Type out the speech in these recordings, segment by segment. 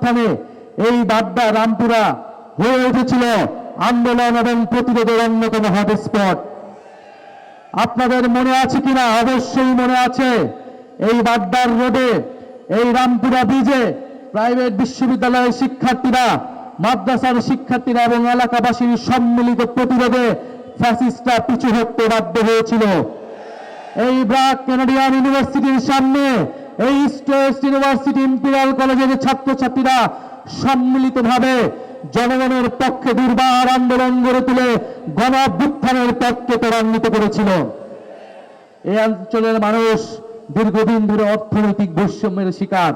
গণঅভ্যুত্থানে এই বাড্ডা রামপুরা হয়ে উঠেছিল আন্দোলন এবং প্রতিরোধের অন্যতম হটস্পট। আপনাদের মনে আছে কিনা? অবশ্যই মনে আছে। এই বাড্ডার রোডে, এই রামপুরা ব্রিজে প্রাইভেট বিশ্ববিদ্যালয়ের শিক্ষার্থীরা, মাদ্রাসার শিক্ষার্থীরা এবং এলাকাবাসীর সম্মিলিত প্রতিরোধে ফ্যাসিস্টরা পিছু হটতে বাধ্য হয়েছিল। এই ব্র্যাক কানাডিয়ান ইউনিভার্সিটির সামনে এই ইস্ট ওয়েস্ট ইউনিভার্সিটি ইম্পেরিয়াল কলেজের ছাত্রছাত্রীরা সম্মিলিতভাবে জনগণের পক্ষে দুর্বার আন্দোলন গড়ে তুলে গণঅভ্যুত্থানের পক্ষে ত্বরান্বিত করেছিল। এই অঞ্চলের মানুষ দীর্ঘদিন ধরে অর্থনৈতিক বৈষম্যের শিকার,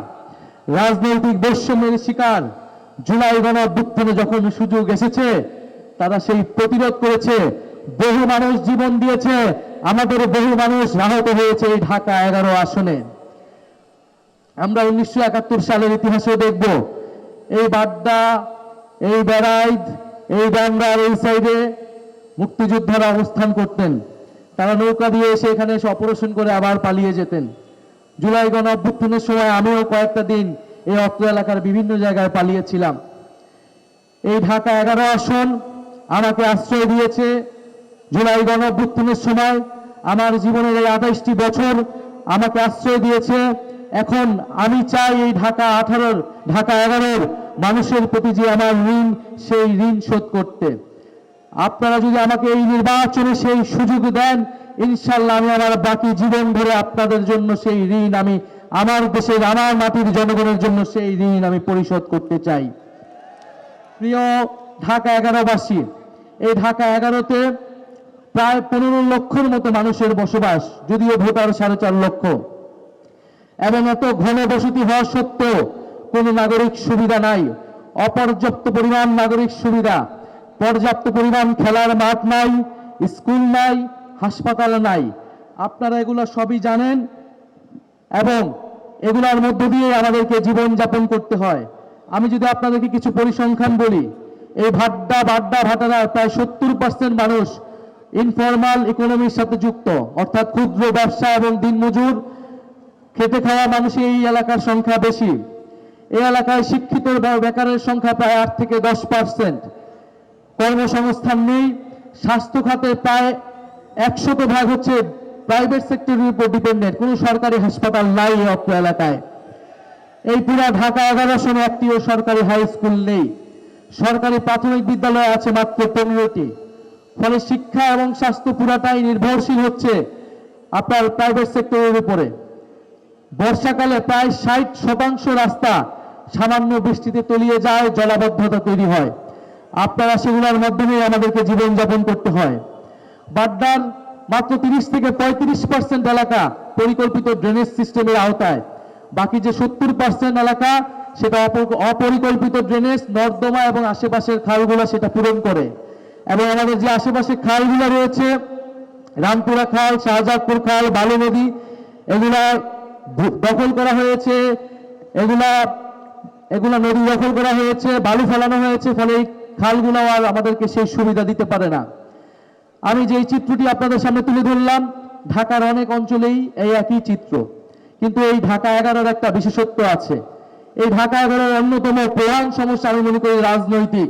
রাজনৈতিক বৈষম্যের শিকার। জুলাই গণঅভ্যুত্থানে যখন সুযোগ এসেছে তারা সেই প্রতিরোধ করেছে, বহু মানুষ জীবন দিয়েছে, আমাদের বহু মানুষ আহত হয়েছে এই ঢাকা 11 আসনে। আমরা 1971 সালের ইতিহাসে দেখব এই বাড্ডা, এই বেড়াইদ, এই ডাঙ্গার এই সাইডে মুক্তিযোদ্ধারা অবস্থান করতেন। তারা নৌকা দিয়ে এসে এখানে এসে অপারেশন করে আবার পালিয়ে যেতেন। জুলাই গণঅভ্যুত্থানের সময় আমিও কয়েকটা দিন এই অত্র এলাকার বিভিন্ন জায়গায় পালিয়েছিলাম। এই ঢাকা 11 আসন আমাকে আশ্রয় দিয়েছে জুলাই গণঅভ্যুত্থানের সময়। আমার জীবনের এই 28টি বছর আমাকে আশ্রয় দিয়েছে। এখন আমি চাই এই ঢাকা 11 মানুষের প্রতি যে আমার ঋণ, সেই ঋণ শোধ করতে। আপনারা যদি আমাকে এই নির্বাচনে সেই সুযোগ দেন, ইনশাল্লাহ আমি আমার বাকি জীবন ধরে আপনাদের জন্য সেই ঋণ, আমি আমার দেশের, আমার মাটির জনগণের জন্য সেই ঋণ আমি পরিশোধ করতে চাই। প্রিয় ঢাকা 11বাসী, এই ঢাকা 11তে প্রায় 15 লক্ষের মতো মানুষের বসবাস, যদিও ভোটার 4.5 লক্ষ, এবং এত ঘন বসতি হওয়া সত্ত্বেও কোনো নাগরিক সুবিধা নাই। অপর্যাপ্ত পরিমাণ নাগরিক সুবিধা, পর্যাপ্ত পরিমাণ খেলার মাঠ নাই, স্কুল নাই, হাসপাতাল নাই। আপনারা এগুলো সবই জানেন এবং এগুলোর মধ্য দিয়ে আমাদেরকে জীবনযাপন করতে হয়। আমি যদি আপনাদেরকে কিছু পরিসংখ্যান বলি, এই ভাটারার প্রায় 70% মানুষ ইনফরমাল ইকোনমির সাথে যুক্ত, অর্থাৎ ক্ষুদ্র ব্যবসা এবং দিনমজুর খেটে খাওয়া মানুষ এই এলাকার সংখ্যা বেশি। এই এলাকায় শিক্ষিত বেকারের সংখ্যা প্রায় 8 থেকে 10%। কর্মসংস্থান নেই। স্বাস্থ্য খাতে প্রায় 100% হচ্ছে প্রাইভেট সেক্টরের উপর ডিপেন্ডেন্ট, কোনো সরকারি হাসপাতাল নাই এই অত্র এলাকায়। এই পুরা ঢাকা 11 আসনে একটিও সরকারি হাই স্কুল নেই। সরকারি প্রাথমিক বিদ্যালয় আছে মাত্র 15টি। ফলে শিক্ষা এবং স্বাস্থ্য পুরাটাই নির্ভরশীল হচ্ছে আপনার প্রাইভেট সেক্টরের উপরে। বর্ষাকালে প্রায় 60% রাস্তা সামান্য বৃষ্টিতে তলিয়ে যায়, জলাবদ্ধতা তৈরি হয়। আপনারা সেগুলোর মাধ্যমে আমাদেরকে জীবনযাপন করতে হয়। বাড্ডার মাত্র 30 থেকে 35% এলাকা পরিকল্পিত ড্রেনেজ সিস্টেমের আওতায়, বাকি যে 70% এলাকা সেটা অপরিকল্পিত ড্রেনেজ, নর্দমা এবং আশেপাশের খালগুলো সেটা পূরণ করে। এবং আমাদের যে আশেপাশে খালগুলো রয়েছে, রামপুরা খাল, শাহজাদপুর খাল, বালু নদী, এগুলা দখল করা হয়েছে, এগুলা নদী দখল করা হয়েছে, বালু ফেলানো হয়েছে। ফলে এই খালগুলো আর আমাদেরকে সেই সুবিধা দিতে পারে না। আমি যে চিত্রটি আপনাদের সামনে তুলে ধরলাম, ঢাকার অনেক অঞ্চলেই এই একই চিত্র, কিন্তু এই ঢাকা 11 একটা বিশেষত্ব আছে। এই ঢাকা 11 অন্যতম প্রধান সমস্যা আমি মনে করি রাজনৈতিক।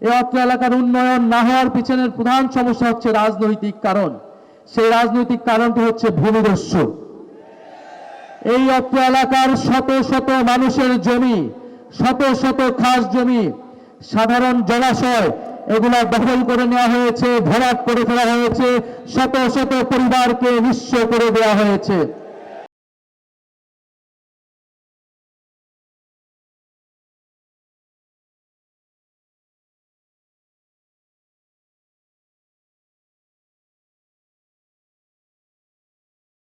এই অত্র এলাকার উন্নয়ন না হওয়ার পিছনের প্রধান সমস্যা হচ্ছে রাজনৈতিক কারণ। সেই রাজনৈতিক কারণটি হচ্ছে ভূমিদস্যু। এই অত্র এলাকার শত শত মানুষের জমি, শত শত খাস জমি, সাধারণ জলাশয়, এগুলা দখল করে নেওয়া হয়েছে, ভরাট করে ফেলা হয়েছে, শত শত পরিবারকে নিঃস্ব করে দেওয়া হয়েছে।